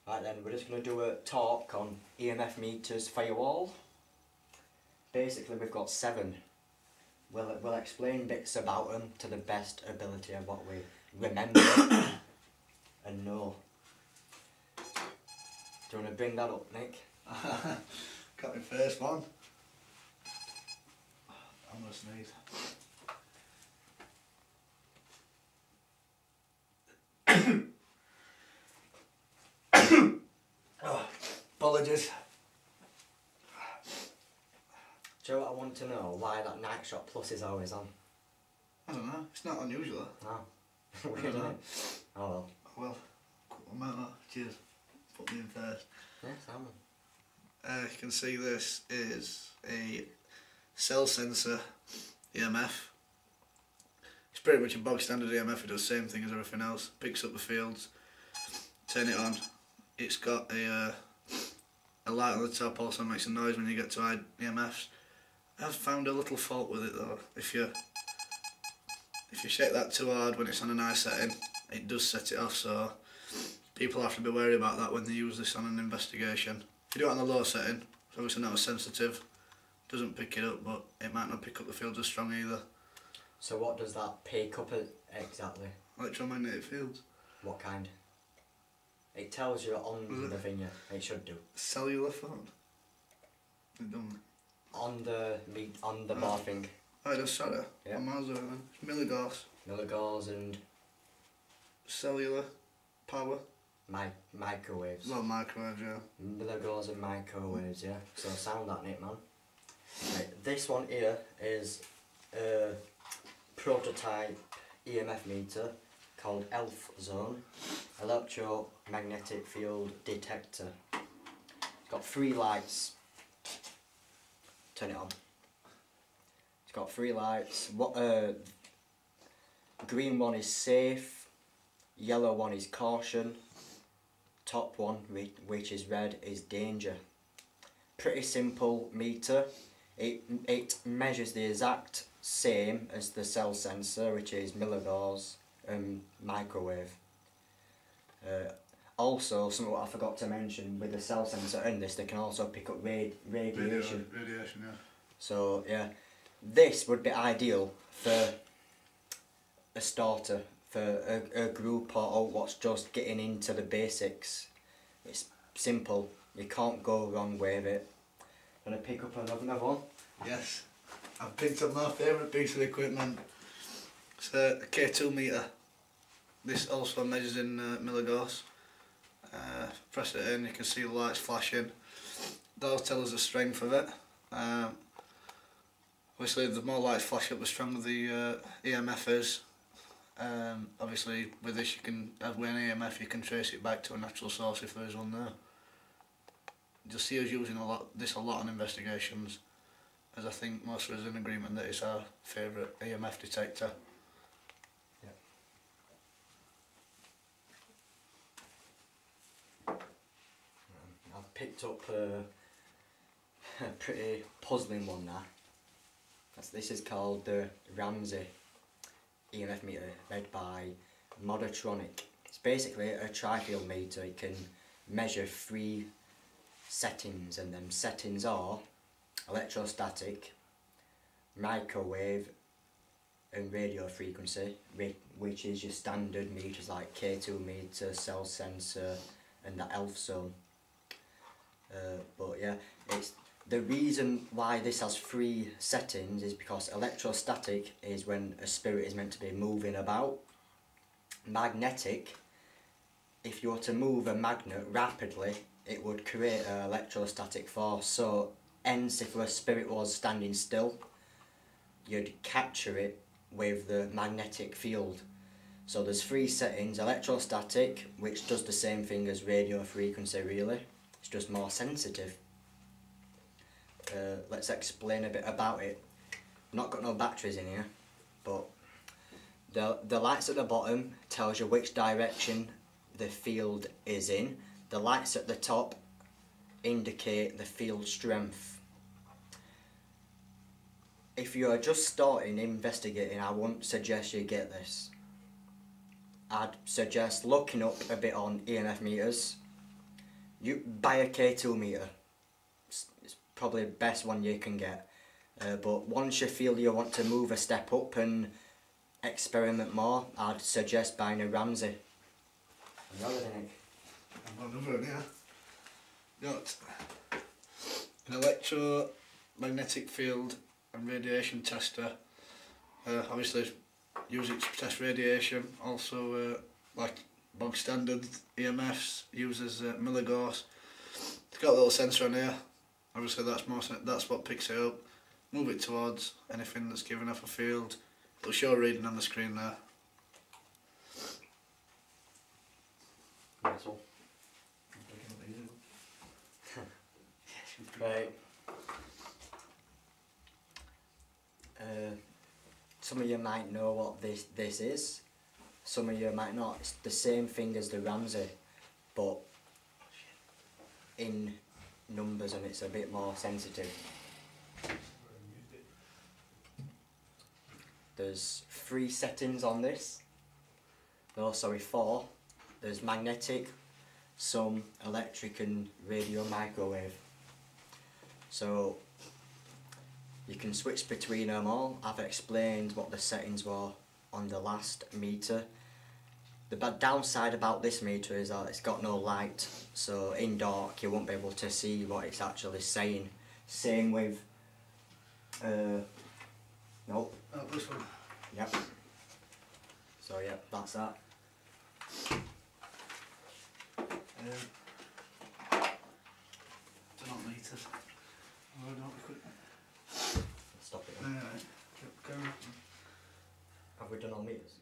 Right then, we're just going to do a talk on EMF meters for you all. Basically we've got 7. We'll explain bits about them to the best ability of what we remember and know. Do you want to bring that up, Nick? Got my first one. I'm going to sneeze. Oh, apologies. Do you know what I want to know? Why that night shot plus is always on? I don't know, it's not unusual. No. Weird, isn't it? Oh well. Well, I might not. Cheers. Put me in first. Yeah, salmon. You can see this is a cell sensor EMF. It's pretty much a bog standard EMF, it does the same thing as everything else. Picks up the fields, turn it on. It's got a light on the top, also makes a noise when you get to high EMFs. I've found a little fault with it though. If you shake that too hard when it's on a high setting, it does set it off, so people have to be wary about that when they use this on an investigation. If you do it on the low setting, it's obviously not as sensitive, doesn't pick it up, but it might not pick up the fields as strong either. So what does that pick up exactly? Electromagnetic fields. What kind? It tells you on the thing, yeah. It should do. Cellular phone? It don't. On the bar thing. Oh, it does, sorry. Yeah. On miles away then. Milligauss. Milligauss and Cellular. Power. microwaves. Well, microwaves, yeah. Milligauss and microwaves, yeah. So sound that, Nick, man. Right, this one here is a prototype EMF meter called ELF zone, electromagnetic field detector. It's got 3 lights. Turn it on. It's got 3 lights. Green one is safe, yellow one is caution, top one, which is red, is danger. Pretty simple meter. It measures the exact same as the cell sensor, which is milligauss and microwave. Also, something I forgot to mention, with the cell sensor and this, they can also pick up radiation. Radiation, yeah. So yeah, this would be ideal for a starter, for a group or what's just getting into the basics. It's simple, you can't go wrong with it. Gonna pick up another one? Yes, I've picked up my favourite piece of equipment. It's a K2 meter. This also measures in milligauss. Press it in, you can see the lights flashing. That'll tell us the strength of it. Obviously the more lights flash up, the stronger the EMF is. Obviously with this, you can, as with an EMF, you can trace it back to a natural source if there is one there. You'll see us using this a lot on investigations, as I think most of us are in agreement that it's our favourite EMF detector. Yeah. I've picked up a pretty puzzling one now. This is called the Ramsey EMF meter, made by Modatronic. It's basically a trifield meter. It can measure 3 settings, and them settings are electrostatic, microwave and radio frequency, which is your standard meters like K2 meter, cell sensor and the ELF zone. But yeah, it's the reason why this has 3 settings is because electrostatic is when a spirit is meant to be moving about. Magnetic, if you were to move a magnet rapidly, it would create an electrostatic force. So hence, if a spirit was standing still, you'd capture it with the magnetic field. So there's 3 settings: electrostatic, which does the same thing as radio frequency really, it's just more sensitive. Let's explain a bit about it. Not got no batteries in here, but the lights at the bottom tells you which direction the field is in. The lights at the top indicate the field strength. If you are just starting investigating, I wouldn't suggest you get this. I'd suggest looking up a bit on EMF meters, You buy a K2 meter. It's probably the best one you can get. But once you feel you want to move a step up and experiment more, I'd suggest buying a Ramsey. I've got another one here. Got an electromagnetic field and radiation tester. Obviously use it to test radiation. Also like bog standard EMFs, uses milligauss. It's got a little sensor on here. Obviously that's what picks it up. Move it towards anything that's giving off a field. It'll show a reading on the screen there. Nice one. Right. Some of you might know what this is. Some of you might not. It's the same thing as the Ramsey, but in numbers, and it's a bit more sensitive. There's 3 settings on this. No, sorry, 4. There's magnetic, some electric and radio microwave. So you can switch between them all. I've explained what the settings were on the last meter. The bad downside about this meter is that it's got no light, so in dark you won't be able to see what it's actually saying. Same with nope. Oh, this one. Yep. So yep, that's that. They're not meters. Oh, don't be quick. Stop it. Alright, go. Have we done all meters?